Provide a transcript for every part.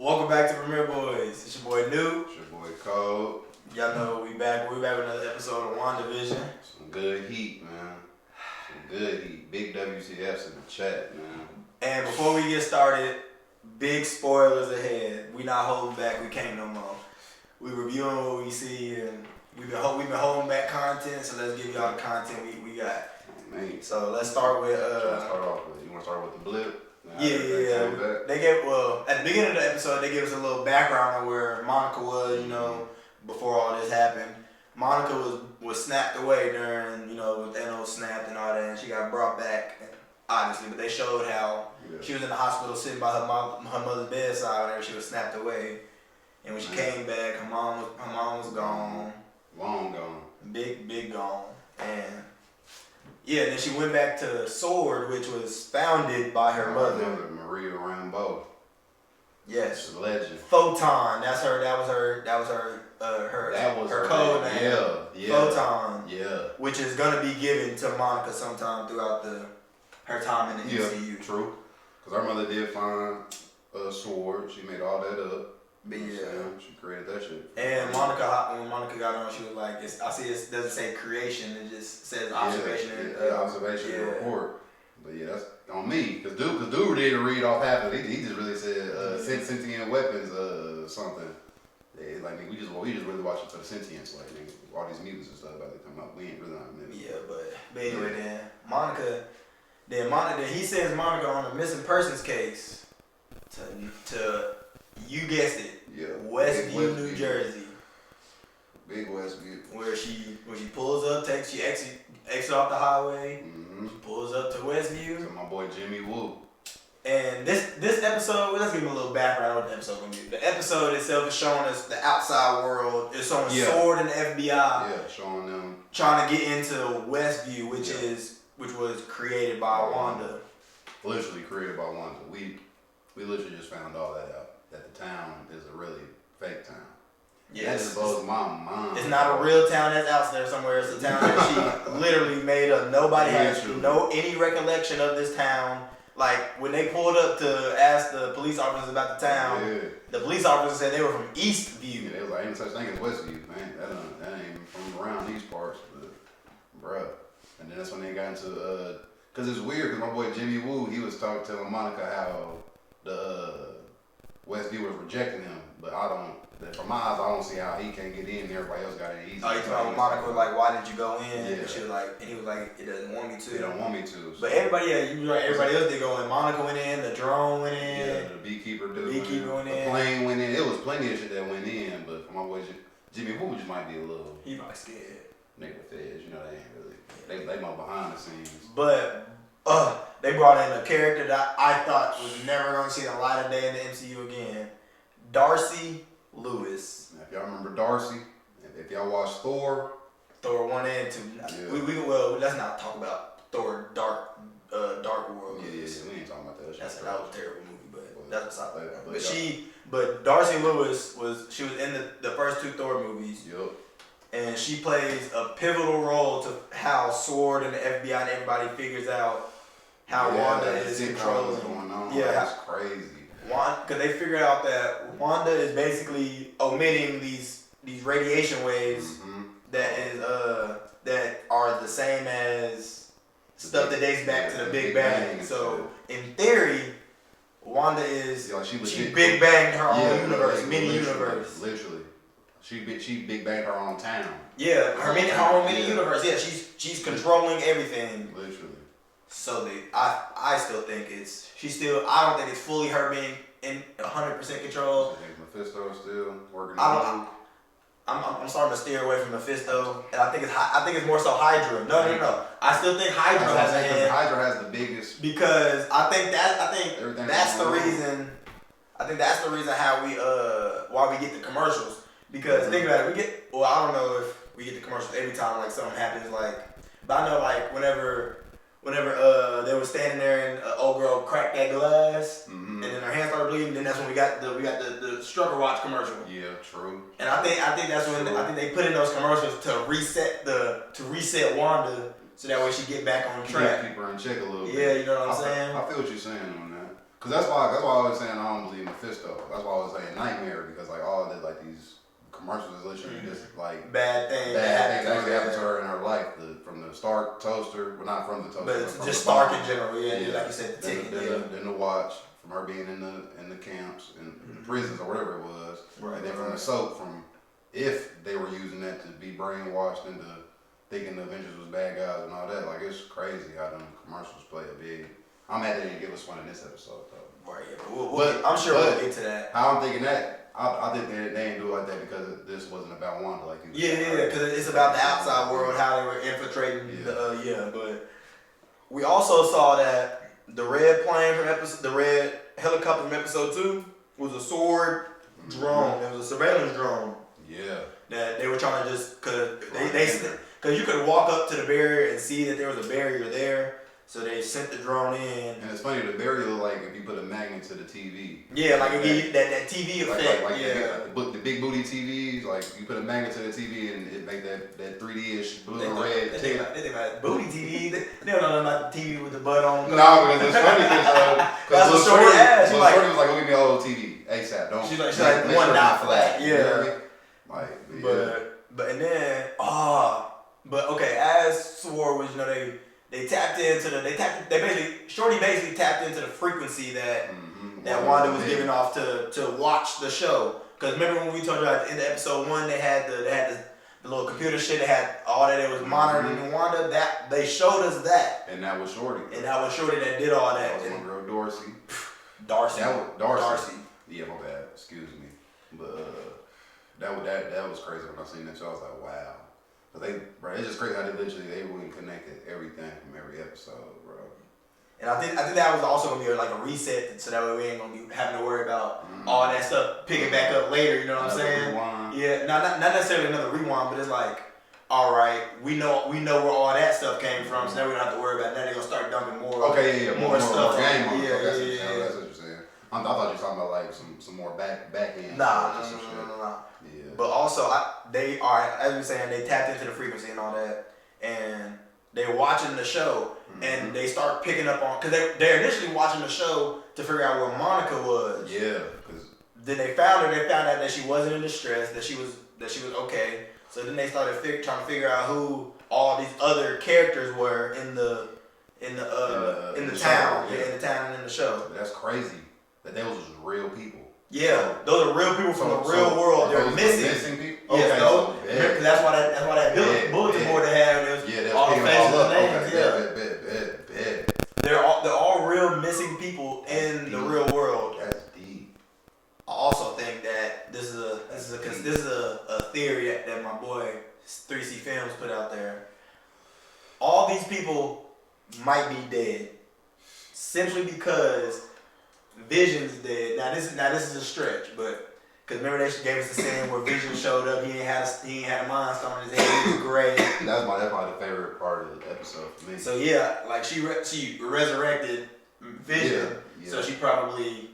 Welcome back to Premier Boys. It's your boy New. It's your boy Cole. Y'all know we back. We back with another episode of WandaVision. Some good heat, man. Some good heat. Big WCFs in the chat, man. And before we get started, big spoilers ahead. We not holding back. We can't no more. We reviewing what we see, and we've been holding back content. So let's give y'all the content we got. Oh, man. So let's start with. You want to start with the blip? Yeah. They gave at the beginning of the episode they gave us a little background on where Monica was, before all this happened. Monica was snapped away during, when Thanos snapped and all that, and she got brought back, obviously. But they showed how she was in the hospital sitting by her mother's bedside whenever she was snapped away, and when she came back, her mom was gone, long gone, big gone, and. Yeah, then she went back to SWORD, which was founded by her mother, Maria Rambeau. Yes, She's a legend. Photon. That was her code name. Yeah. Photon. Yeah. Which is gonna be given to Monica sometime throughout her time in the MCU. Yeah, true. Because our mother did find SWORD. She made all that up. But she created that shit. And when Monica got on, she was like, I see it doesn't say creation, it just says observation. Observation and report. But yeah, that's on me. Because dude didn't read off half of it. He just really said sentient weapons something. Yeah, like we just really watching for the sentience, like all these mutants and stuff about to come up. We ain't really on it. Yeah, but anyway, then he sends Monica on a missing persons case to you guessed it. Yeah. Westview, New Jersey. Big Westview. Where she pulls up, she exits off the highway. Mm-hmm. She pulls up to Westview. So my boy Jimmy Woo. And this episode, let's give him a little background on what the episode gonna be. The episode itself is showing us the outside world. It's showing SWORD and the FBI. Yeah, showing them trying to get into Westview, which was created by Wanda. Literally created by Wanda. We literally just found all that out. That the town is a really fake town. Yeah, that blows my mind. It's not a real town that's out there somewhere. It's a town that she literally made up. Nobody has any recollection of this town. Like when they pulled up to ask the police officers about the town, the police officers said they were from Eastview. Yeah, they was like, ain't such thing as Westview, man. That ain't from around these parts, but bruh. And then that's when they got into cause it's weird, cause my boy Jimmy Woo, he was telling Monica how the Westview was rejecting him, but from my eyes, I don't see how he can't get in. Everybody else got it easy. Oh, you talking about Monica was like, why did you go in? Yeah. And she was like, and he was like, it doesn't want me to. It don't want me to. So. But everybody else did go in. Monica went in, the drone went in. Yeah, the beekeeper went in. The plane went in. It was plenty of shit that went in, but for my boy Jimmy Woo just might be a little. He might scared. Nigga feds, they ain't really. They more behind the scenes. But they brought in a character that I thought was never gonna see the light of day in the MCU again. Darcy Lewis. Now, if y'all remember Darcy, if y'all watched Thor 1 and 2. Yeah. Let's not talk about Thor Dark World. Yeah, we ain't talking about that. That was a terrible movie, but that's beside the point. But Darcy Lewis was in the first 2 Thor movies. Yep. And she plays a pivotal role to how SWORD and the FBI and everybody figures out how Wanda is controlling. Going on. Yeah, that's crazy. Because they figured out that Wanda is basically omitting these radiation waves that are the same as stuff that dates back to the Big Bang. So in theory, Wanda is she Big Banged her own universe, mini universe. Literally, she Big Banged her own town. Yeah, her own mini universe. Yeah, she's controlling everything. Literally. So I still think I don't think it's fully her being in 100% control. I think Mephisto is still working. I'm starting to steer away from Mephisto, and I think it's more so Hydra. No. I still think Hydra has a hand. Hydra has the biggest. Because I think that's the reason. I think that's the reason why we get the commercials. Because think about it, I don't know if we get the commercials every time like something happens, but I know whenever they were standing there and old girl cracked that glass, and then her hand started bleeding. Then that's when we got the Strucker Watch commercial. Yeah, true. And I think that's when I think they put in those commercials to reset Wanda, so that way she get back on track. Keep her in check a little bit. Yeah, you know what I'm saying. I feel what you're saying on that. Cause that's why I was saying I don't believe Mephisto. That's why I was saying Nightmare, because like all the like these commercials is literally just like bad things actually happen to her in her life. From the Stark toaster, well not from the toaster, but it's from just the Stark bomb. in general. Yeah, like you said, the ticket. Then the watch from her being in the camps and prisons or whatever it was, and then from the soap from if they were using that to be brainwashed into thinking the Avengers was bad guys and all that. Like it's crazy how them commercials play a big. I'm mad they didn't give us one in this episode though. Right, yeah, I'm sure we'll get to that. How I'm thinking that, I think they didn't do it like that because this wasn't about Wanda like you. Yeah, because it's about the outside world, how they were infiltrating. But we also saw that the red plane from the red helicopter from episode 2 was a sword drone. It was a surveillance drone. Yeah. That they were trying to just because you could walk up to the barrier and see that there was a barrier there. So they sent the drone in. And it's funny, the barrier look like if you put a magnet to the TV. Yeah, like it give you that TV effect. Like the big booty TVs, like you put a magnet to the TV and it make that 3D-ish blue and red. They think about booty TV. They don't know about the TV with the butt on. No, because it's funny because Little Shorty asked. Little Shorty was like, "Go get me a old TV ASAP." Don't. She's like one not flat. Yeah. You know what I mean? But and then but okay, as Sword was, they tapped into Shorty basically tapped into the frequency that Wanda was giving off to watch the show. Because remember when we told you at the end of episode 1, they had the little computer shit, they had all that it was monitoring Wanda. That they showed us that. And that was Shorty. that did all that. That was my girl Dorsey. Darcy. Darcy. Yeah, my bad. Excuse me. But that was crazy when I seen that show. I was like, wow. It's just crazy how they really connected everything from every episode, bro. And I think that was also gonna be like a reset, so that way we ain't gonna be having to worry about all that stuff picking back up later. You know what I'm saying? Rewind. Yeah, not necessarily another rewind, but it's like, all right, we know where all that stuff came from, so now we don't have to worry about that. They're gonna start dumping more. Okay, more stuff. That's what you're saying. I thought you were talking about like some more back end. Nah. Yeah. But also, they are, as we were saying, they tapped into the frequency and all that, and they're watching the show, and they start picking up on, because they're initially watching the show to figure out where Monica was. Yeah. Then they found out that she wasn't in distress, that she was okay. So then they started trying to figure out who all these other characters were in the town, in the town and in the show. That's crazy. That they was just real people. Yeah, those are real people from the real world. They're missing people. Yes, Okay, that's why that bulletin board they have is all the faces and names. Okay, They're all real missing people in the real world. That's deep. I also think that this is a theory that my boy 3C Films put out there. All these people might be dead simply because Vision's dead. Now this is a stretch, but because remember they gave us the scene where Vision showed up. He ain't had a mind stone in his head. He was gray. That's probably the favorite part of the episode for me. So yeah, like she resurrected Vision. Yeah. So she probably.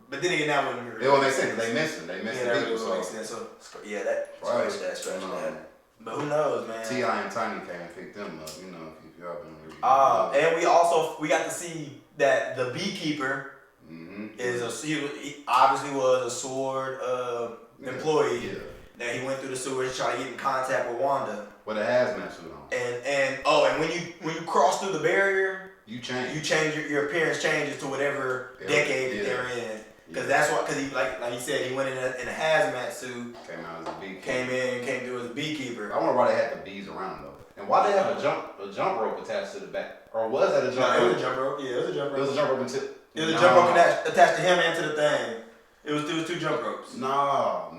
But then again, that wouldn't. It will make sense. They missed him. They missed the people. So. Make sense. So yeah, that stretch that. But who knows, man? T.I. and Tiny came and picked them up. You know, if y'all been reading. And we got to see that the beekeeper. He obviously was a Sword employee. Yeah. That he went through the sewers to try to get in contact with Wanda. With a hazmat suit on. And when you cross through the barrier, you change your appearance changes to whatever decade that they're in. Because he like he said, he went in a hazmat suit. Came out as a beekeeper. Came through as a beekeeper. I wonder why they had the bees around though. And why they have a jump rope attached to the back? Or was that a jump rope? It was a jump rope. Yeah, it was a jump rope. It was a jump rope until. It was a jump rope attached to him and to the thing. It was 2 jump ropes. No.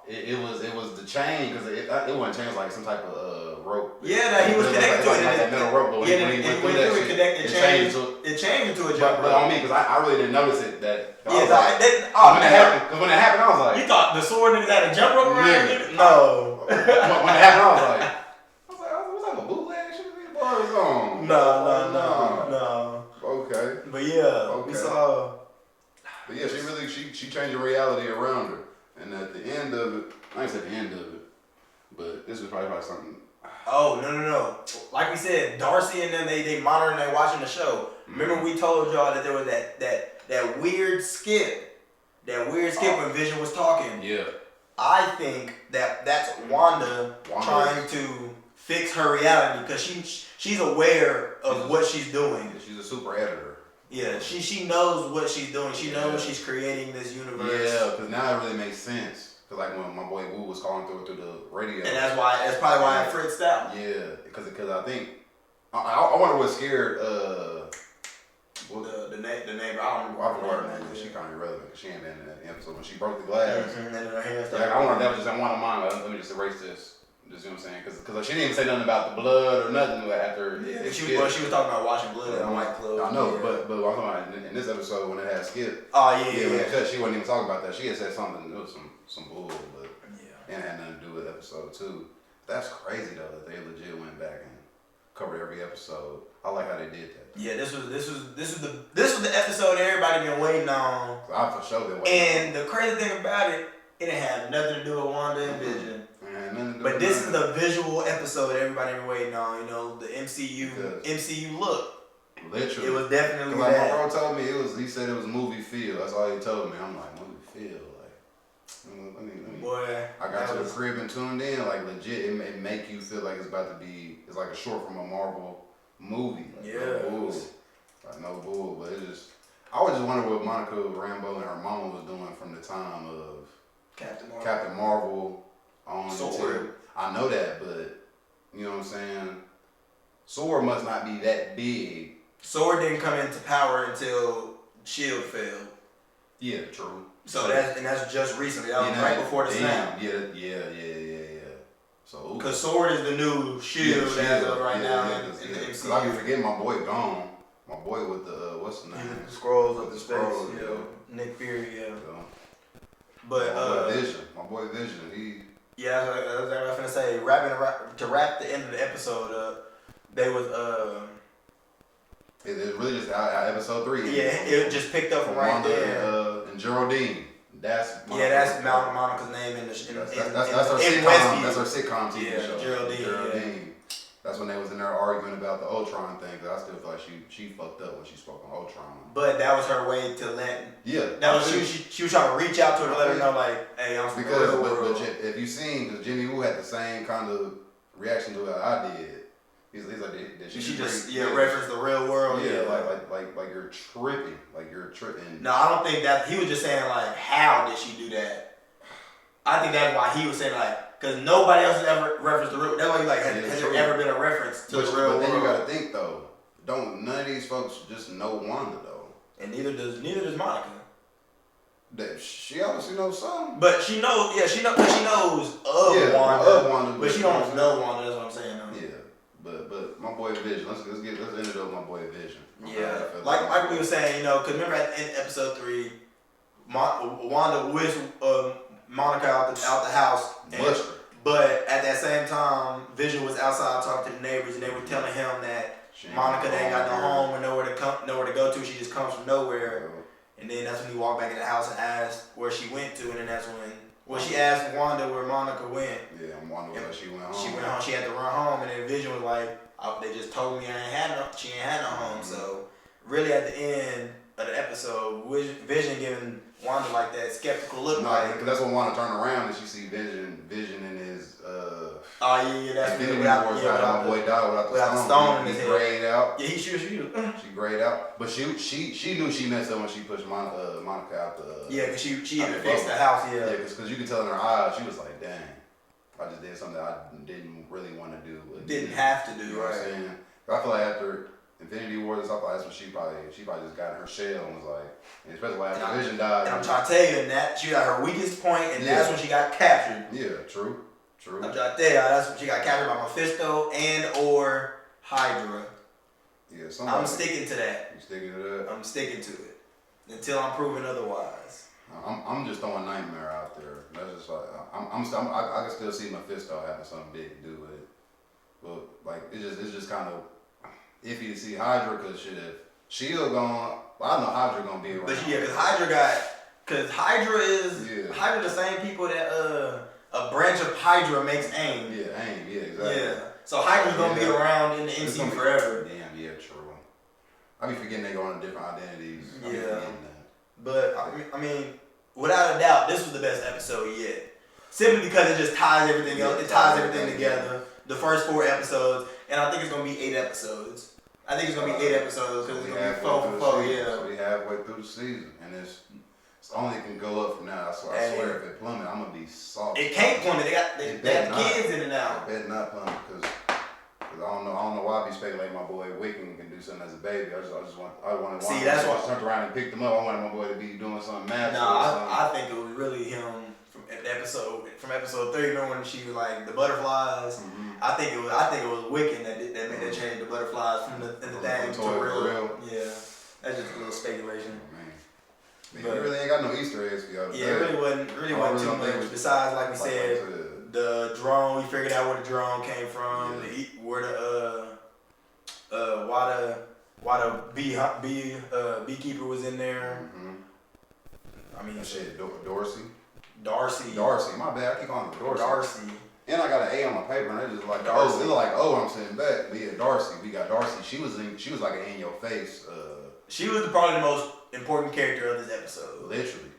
It was the chain because it wasn't chain. It was like some type of rope. Yeah, that he was connected to it. Like that metal rope. But when he went through that shit, it changed into a jump rope. But on me, because I really didn't notice it. When it happened, I was like, you thought the Sword niggas had a jump rope around it? No. When it happened, I was like, was that a bootleg shit? These boys on? No. Okay. But yeah, we saw. But yeah, she changed the reality around her, and at the end of it, I ain't said the end of it, but this was probably something. Oh no! Like we said, Darcy and them they monitoring and watching the show. Remember we told y'all that there was that that weird skip when Vision was talking. Yeah. I think that's Wanda trying to fix her reality because she's aware of what she's doing. She's a super editor. Yeah, she knows what she's doing. She knows she's creating this universe. Yeah, because now it really makes sense. Because like when my boy Wu was calling through the radio. And that's probably why it fritzed out. Yeah, because I think I wonder what scared the neighbor. I don't remember. I forgot her name. She kind of irrelevant because she ain't been in that episode when she broke the glass. And then her hands. I wonder if that was just one of mine. Let me just erase this. Just, you know what I'm saying? Because she didn't even say nothing about the blood or nothing after. Yeah, she was talking about washing blood on White Club. I know, but I'm talking about in this episode when it had Skip. Oh yeah. When it cut, she wasn't even talking about that. She had said something. It was some bull, but it had nothing to do with episode 2. That's crazy though that they legit went back and covered every episode. I like how they did that. Yeah, this was the episode everybody been waiting on. I for sure been waiting. And the crazy thing about it didn't have nothing to do with Wanda and Vision. But this is the visual episode everybody been waiting on. You know, the MCU look. Literally, it was definitely like that. my bro told me he said it was movie feel. That's all he told me. I'm like movie feel. Let me. Boy, I got to the crib and tuned in. Like legit, it make you feel like it's like a short from a Marvel movie. Like, no bull. But it just, I was just wondering what Monica Rambeau and her mama was doing from the time of Captain Marvel on until, I know that, but you know what I'm saying? Sword must not be that big. Sword didn't come into power until S.H.I.E.L.D. failed. Yeah, true. So that's just recently. That was right before the snap. Yeah. So because Sword is the new S.H.I.E.L.D. as of right now in the MCU. Because I be forgetting my boy gone. My boy with the what's the name? The scrolls of the space. Nick Fury. Yeah. But my boy Vision. Yeah, that's what I was gonna say. To wrap the end of the episode up, they was It's really just how episode 3. Yeah, it just picked up from right there. And Geraldine. That's Monica's name in that's her sitcom. That's her sitcom TV show. Geraldine. Yeah. That's when they was in there arguing about the Ultron thing. Cause I still feel like she fucked up when she spoke on Ultron. But that was her way to let. Yeah. That was she was trying to reach out to her to let her know like, hey, I'm from the real world. But if you seen, because Jimmy Woo had the same kind of reaction to it I did. He's like, did she just reference the real world? Yeah, like you're tripping. Like you're tripping. No, I don't think that. He was just saying like, how did she do that? I think that's why he was saying like, because nobody else has ever referenced the real. That's why he's like, has there ever been a reference to the real world? But then you gotta think though. None of these folks just know Wanda though. And neither does Monica. That she obviously knows something. But she knows. Yeah, she knows of Wanda. But she don't know Wanda. That's what I'm saying. Yeah. But my boy Vision. Let's end it up with my boy Vision. Yeah, like we were saying, you know, because remember at the end of episode 3, Wanda whisked Monica out the house, but at that same time, Vision was outside talking to the neighbors, and they were telling him that Monica ain't got no home or nowhere to go to. She just comes from nowhere. And then that's when he walked back in the house and asked where she went to, and then that's when she asked Wanda where Monica went. Yeah, and Wanda where she went home. She went home. She had to run home, and then Vision was like, they just told me she ain't had no home. Mm-hmm. So really, at the end of the episode, Vision giving Wanda like that skeptical look. Because that's when Wanda turned around and she see Vision in his. That's my boy died without the stone in his head. Grayed out. Yeah, she grayed out, but she knew she messed up when she pushed Monica out the. Yeah, because she even fixed the house. Yeah, because you could tell in her eyes she was like, dang, I just did something I didn't really want to do. Didn't have to do. You know what I'm saying? But I feel like after Infinity War, that's when she probably just got in her shell and was like, and especially after Vision died. And I'm trying to tell you, that she got her weakest point, and that's when she got captured. Yeah, true. I'm trying to tell you, that's when she got captured by Mephisto or Hydra. Yeah, I'm sticking to that. You sticking to that? I'm sticking to it until I'm proven otherwise. I'm just throwing Nightmare out there. That's just like I can still see Mephisto having something big to do with it. But like it's just kind of iffy to see Hydra because if S.H.I.E.L.D. gone, I know Hydra gonna be around. But yeah, because Hydra is Hydra the same people that a branch of Hydra makes AIM. Yeah, AIM. Yeah, exactly. Yeah. So Hydra's gonna be around in the MCU forever. Damn, yeah, true. I be forgetting they go on different identities. Yeah. But I mean, without a doubt, this was the best episode yet. Simply because it just ties everything else. It ties everything together. The first 4 episodes, and I think it's gonna be 8 episodes. I think it's gonna be 8 episodes because it's gonna be 4 for 4. Yeah. So we halfway through the season, and it's only can go up from now. So I swear, if it plummet, I'm gonna be soft. It can't plummet. They got kids in it now. It better not plummet because I don't know why I be speculating my boy Wiccan can do something as a baby. I wanted. See, that's why I turned around and picked him up. I wanted my boy to be doing something magical. No, I think it was really him from episode 3. Remember when she was like the butterflies? Mm-hmm. I think it was Wiccan that changed the butterflies from the thing to real. Yeah, that's just a little speculation. Man, you really ain't got no Easter eggs for y'all. Yeah, it wasn't too much. Besides, like we said, the drone. We figured out where the drone came from. Yeah. Where why the beekeeper was in there. Mm-hmm. I mean, that shit, Darcy. My bad. I keep calling her Darcy. And I got an A on my paper, and they just like Darcy. They like, I'm sitting back. But yeah, Darcy. We got Darcy. She was like an in your face. She was probably the most important character of this episode. Literally,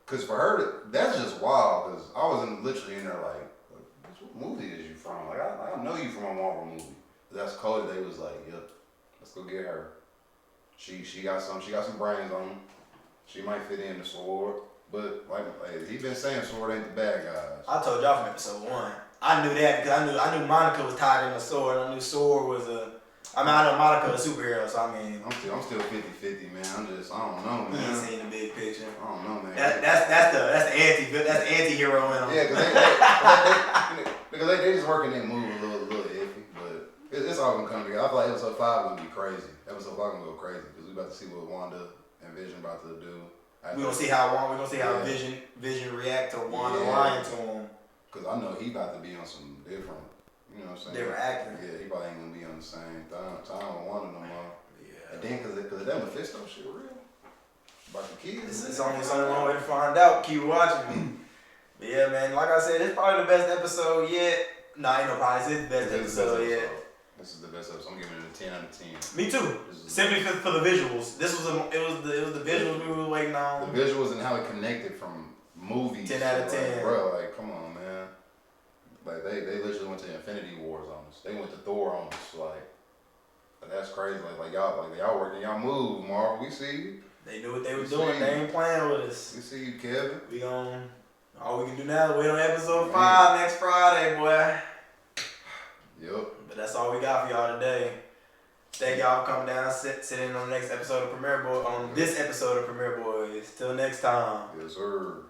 cause for her, that's just wild. Cause I was literally in there like, what movie is you from? Like I know you from a Marvel movie. That's Cody. They was like, yep, let's go get her. She got some brains on her. She might fit in the Sword. But like he been saying, Sword ain't the bad guys. I told y'all from episode 1. I knew that because I knew Monica was tied in the Sword. I knew Sword was I know Monica a superhero, so I mean. I'm still 50-50, man. I don't know, man. You ain't seen the big picture. I don't know, man. That's the anti-hero in them. Yeah, because they just working that move a little iffy, but it's all gonna come together. I feel like episode 5 gonna be crazy. Episode 5 gonna go crazy because we about to see what Wanda and Vision about to do. We're gonna see how Vision react to Wanda lying to him. Cause I know he about to be on some different, you know what I'm saying? Different acting. Yeah, he probably ain't gonna be on the same time with Wanda no more. Yeah. And then cause that Mephisto shit real. About the kids. It's only one way to find out. Keep watching. But yeah, man. Like I said, it's probably the best episode yet. Nah, ain't no probably. It's the best episode yet. This is the best episode. I'm giving it a 10 out of 10. Me too. Simply for the visuals. It was the visuals we were waiting on. The visuals and how it connected from movies. 10 out of 10. Like, bro, like come on, man. Like they literally went to Infinity Wars on us. They went to Thor on us. Like that's crazy. Like y'all working y'all move, Marvel. We see you. They knew what they were doing. They ain't playing with us. We see you, Kevin. All we can do now is wait on episode 5 next Friday, boy. Yep. But that's all we got for y'all today. Thank y'all for coming down, sitting on the next episode of Premiere Boys. On this episode of Premiere Boys. Till next time. Yes, sir.